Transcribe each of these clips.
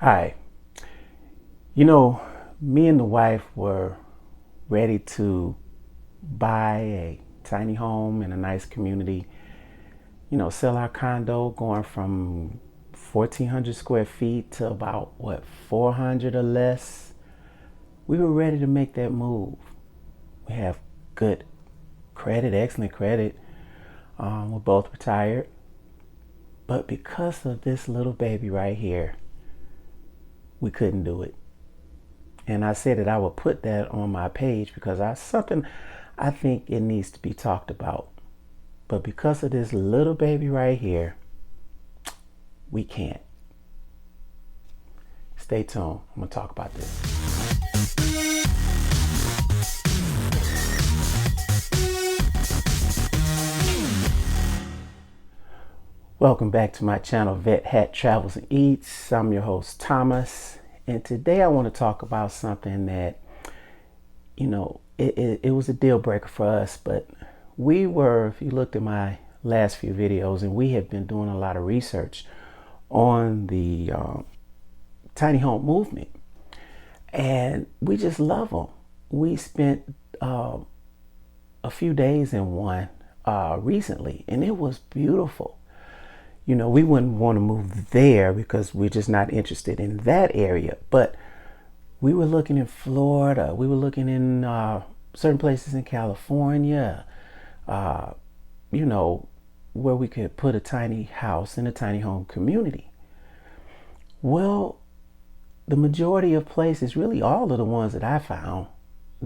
Hi. You know, me and the wife were ready to buy a tiny home in a nice community, sell our condo going from 1,400 square feet to about, 400 or less. We were ready to make that move. We have good credit, excellent credit. We're both retired. But because of this little baby right here, we couldn't do it. And I said that I would put that on my page because I think it needs to be talked about. But because of this little baby right here, we can't. Stay tuned. I'm going to talk about this. Welcome back to my channel, Vet Hat Travels and Eats. I'm your host, Thomas. And today I want to talk about something that, it was a deal breaker for us. But if you looked at my last few videos, and we have been doing a lot of research on the tiny home movement. And we just love them. We spent a few days in one recently, and it was beautiful. We wouldn't want to move there because we're just not interested in that area. But we were looking in Florida. We were looking in certain places in California, uh, where we could put a tiny house in a tiny home community. Well, the majority of places, really all of the ones that I found,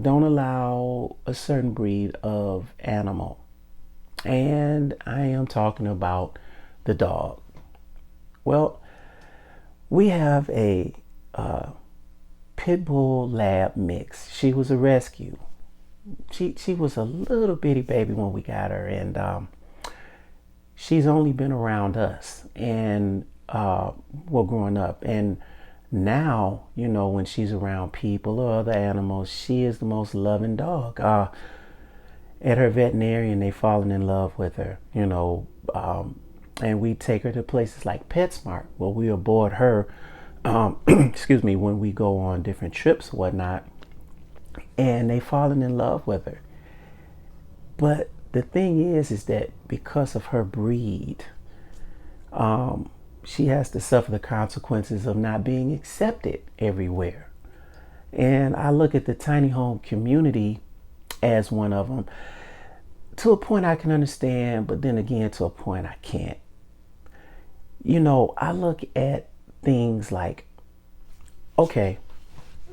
don't allow a certain breed of animal. And I am talking about the dog. Well, we have a pit bull lab mix. She was a rescue. She was a little bitty baby when we got her, and she's only been around us and growing up. And now, when she's around people or other animals, she is the most loving dog. At her veterinarian, they fallen in love with her. And we take her to places like PetSmart, where we aboard her, excuse me, when we go on different trips and whatnot, and they fallen in love with her. But the thing is that because of her breed, she has to suffer the consequences of not being accepted everywhere. And I look at the tiny home community as one of them. To a point I can understand, but then again, to a point I can't. I look at things like, okay,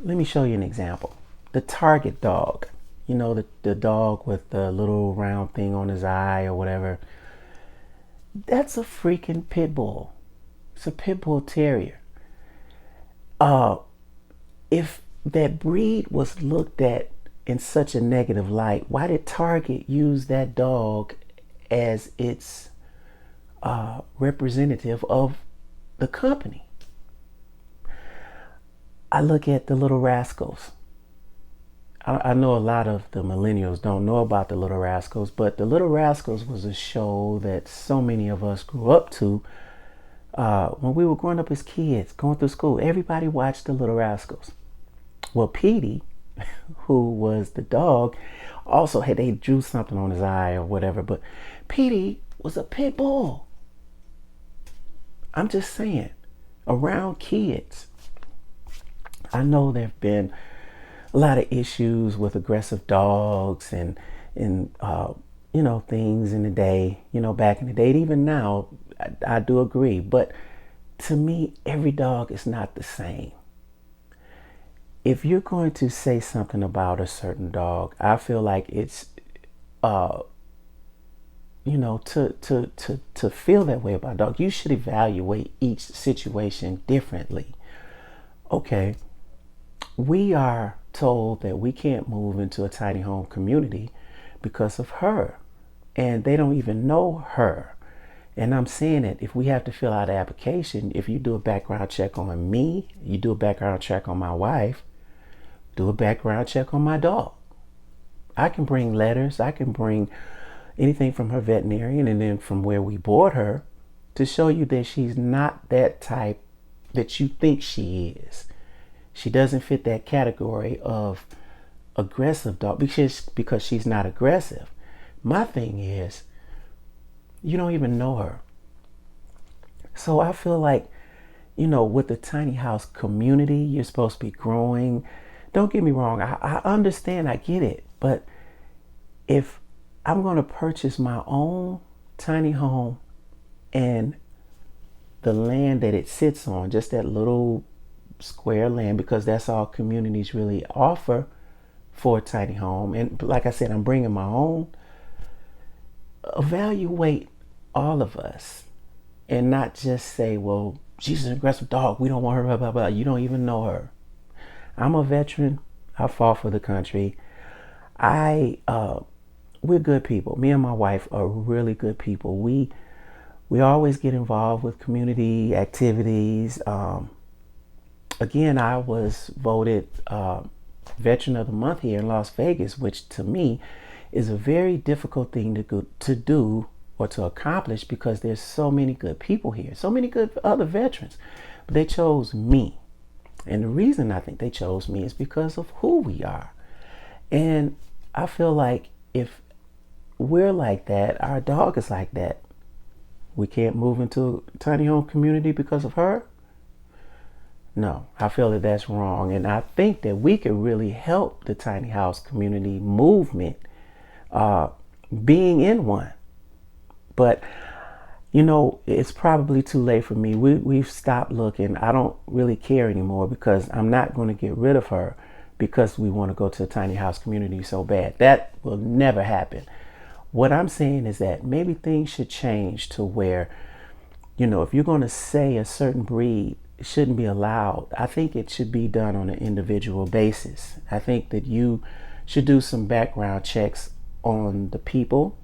let me show you an example. The Target dog, the dog with the little round thing on his eye or whatever. That's a freaking pit bull. It's a pit bull terrier. If that breed was looked at in such a negative light, why did Target use that dog as its representative of the company? I look at the Little Rascals. I know a lot of the millennials don't know about the Little Rascals, but the Little Rascals was a show that so many of us grew up to when we were growing up as kids, going through school. Everybody watched the Little Rascals. Well, Petey, who was the dog, also they drew something on his eye or whatever, but Petey was a pit bull. I'm just saying, around kids, I know there have been a lot of issues with aggressive dogs and things in the day, back in the day, and even now, I do agree. But to me, every dog is not the same. If you're going to say something about a certain dog, I feel like it's to feel that way about a dog, you should evaluate each situation differently. Okay, we are told that we can't move into a tiny home community because of her, and they don't even know her. And I'm saying that if we have to fill out an application, if you do a background check on me, you do a background check on my wife, do a background check on my dog. I can bring letters, I can bring anything from her veterinarian and then from where we bought her to show you that she's not that type that you think she is. She doesn't fit that category of aggressive dog because she's not aggressive. My thing is, you don't even know her. So I feel like, with the tiny house community, you're supposed to be growing. Don't get me wrong, I understand, I get it. But if I'm going to purchase my own tiny home and the land that it sits on, just that little square land, because that's all communities really offer for a tiny home. And like I said, I'm bringing my own. Evaluate all of us and not just say, well, she's an aggressive dog, we don't want her, blah, blah, blah. You don't even know her. I'm a veteran. I fought for the country. We're good people. Me and my wife are really good people. We always get involved with community activities. Again, I was voted Veteran of the Month here in Las Vegas, which to me is a very difficult thing to do or to accomplish, because there's so many good people here, so many good other veterans. But they chose me. And the reason I think they chose me is because of who we are. And I feel like if we're like that, our dog is like that, we can't move into a tiny home community because of her. No, I feel that that's wrong. And I think that we could really help the tiny house community movement being in one. But, it's probably too late for me. We've stopped looking. I don't really care anymore, because I'm not going to get rid of her because we want to go to a tiny house community so bad. That will never happen. What I'm saying is that maybe things should change to where, if you're going to say a certain breed shouldn't be allowed, I think it should be done on an individual basis. I think that you should do some background checks on the people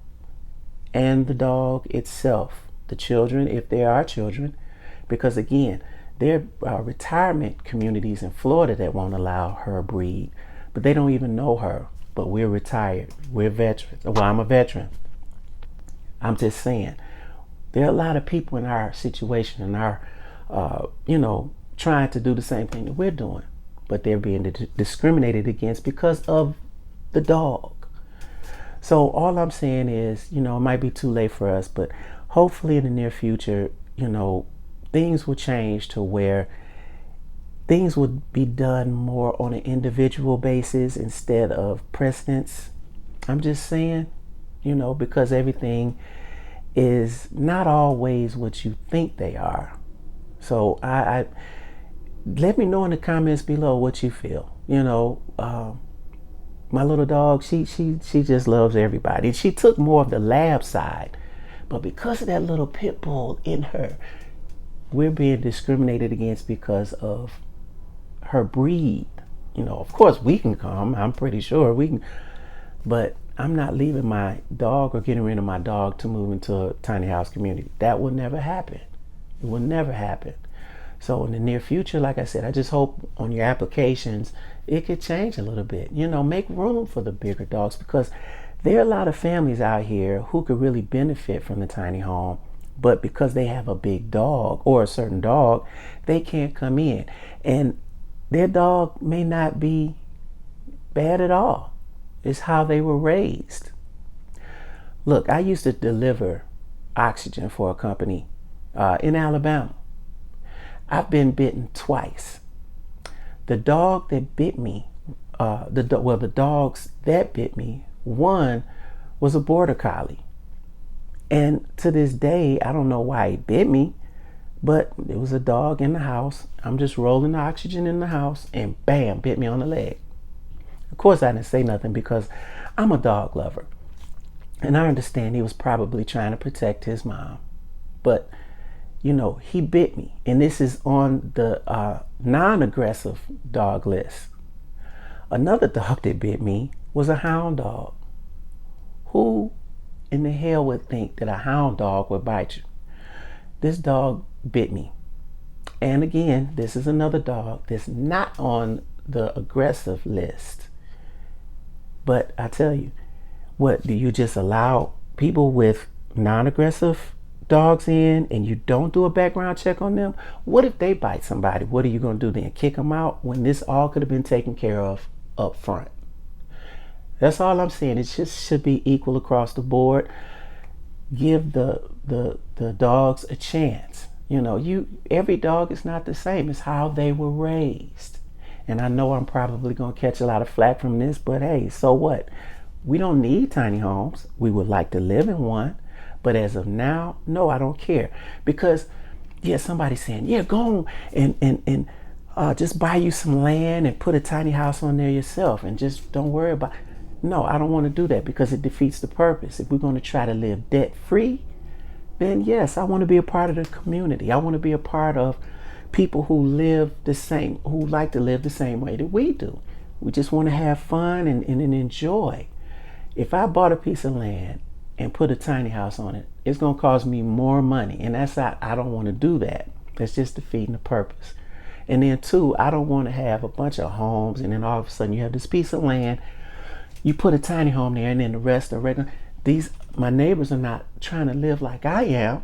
and the dog itself, the children, if there are children, because again, there are retirement communities in Florida that won't allow her breed, but they don't even know her. But we're retired, we're veterans. Well, I'm a veteran. I'm just saying, there are a lot of people in our situation, in our, trying to do the same thing that we're doing, but they're being discriminated against because of the dog. So all I'm saying is, it might be too late for us, but hopefully in the near future, things will change to where things would be done more on an individual basis instead of precedence. I'm just saying, because everything is not always what you think they are. So I let me know in the comments below what you feel. My little dog, she just loves everybody. She took more of the lab side, but because of that little pit bull in her, we're being discriminated against because of her breed. Of course we can come, I'm pretty sure we can, but I'm not leaving my dog or getting rid of my dog to move into a tiny house community. That will never happen. It will never happen. So in the near future, like I said, I just hope on your applications it could change a little bit. Make room for the bigger dogs, because there are a lot of families out here who could really benefit from the tiny home, but because they have a big dog or a certain dog, they can't come in. And their dog may not be bad at all. It's how they were raised. Look, I used to deliver oxygen for a company in Alabama. I've been bitten twice. The dog that bit me, the dogs that bit me, one was a border collie. And to this day, I don't know why he bit me, but it was a dog in the house. I'm just rolling the oxygen in the house and bam, bit me on the leg. Of course, I didn't say nothing because I'm a dog lover. And I understand he was probably trying to protect his mom. But, he bit me. And this is on the non-aggressive dog list. Another dog that bit me was a hound dog. Who in the hell would think that a hound dog would bite you? This dog bit me. And again, this is another dog that's not on the aggressive list. But I tell you, what, do you just allow people with non-aggressive dogs in and you don't do a background check on them, what if they bite somebody? What are you going to do then? Kick them out when this all could have been taken care of up front? That's all I'm saying. It just should be equal across the board. Give the dogs a chance. You know, every dog is not the same. It's how they were raised. And I know I'm probably going to catch a lot of flack from this, but hey, so what? We don't need tiny homes. We would like to live in one. But as of now, no, I don't care. Because, yeah, somebody's saying, yeah, go on and just buy you some land and put a tiny house on there yourself and just don't worry about it. No, I don't want to do that because it defeats the purpose. If we're going to try to live debt free, then yes, I want to be a part of the community. I want to be a part of people who live the same, who like to live the same way that we do. We just want to have fun and enjoy. If I bought a piece of land and put a tiny house on it, it's going to cost me more money. And I don't want to do that. That's just defeating the purpose. And then two, I don't want to have a bunch of homes and then all of a sudden you have this piece of land, you put a tiny home there and then the rest are regular. My neighbors are not trying to live like I am.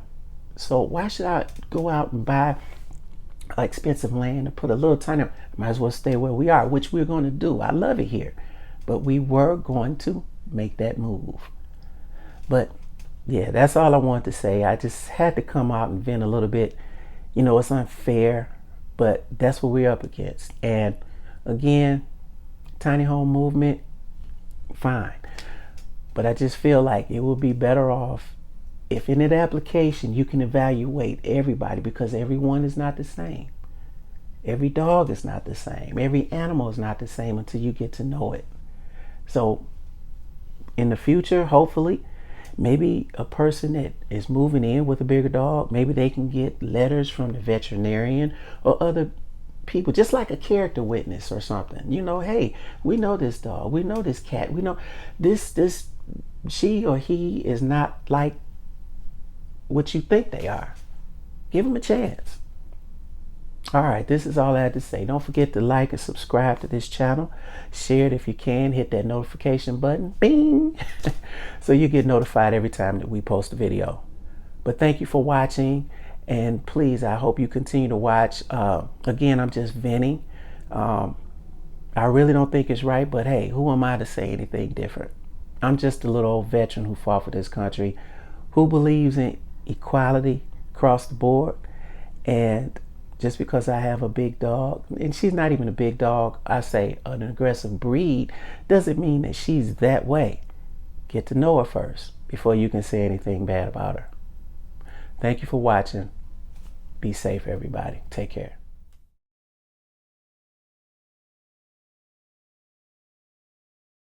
So why should I go out and buy expensive land and put a little tiny, might as well stay where we are, which we're going to do. I love it here. But we were going to make that move. But yeah, that's all I wanted to say. I just had to come out and vent a little bit. You know, it's unfair, but that's what we're up against. And again, tiny home movement, fine. But I just feel like it would be better off if in that application you can evaluate everybody, because everyone is not the same. Every dog is not the same. Every animal is not the same until you get to know it. So in the future, hopefully, maybe a person that is moving in with a bigger dog, maybe they can get letters from the veterinarian or other people, just like a character witness or something. You know, hey, we know this dog, we know this cat, we know this she or he is not like what you think they are. Give them a chance. All right, this is all I had to say. Don't forget to like and subscribe to this channel. Share it if you can. Hit that notification button, bing, so you get notified every time that we post a video. But thank you for watching, and please, I hope you continue to watch. Again, I'm just venting. I really don't think it's right, but hey, who am I to say anything different? I'm just a little old veteran who fought for this country, who believes in equality across the board. And just because I have a big dog, and she's not even a big dog, I say an aggressive breed, doesn't mean that she's that way. Get to know her first before you can say anything bad about her. Thank you for watching. Be safe, everybody. Take care.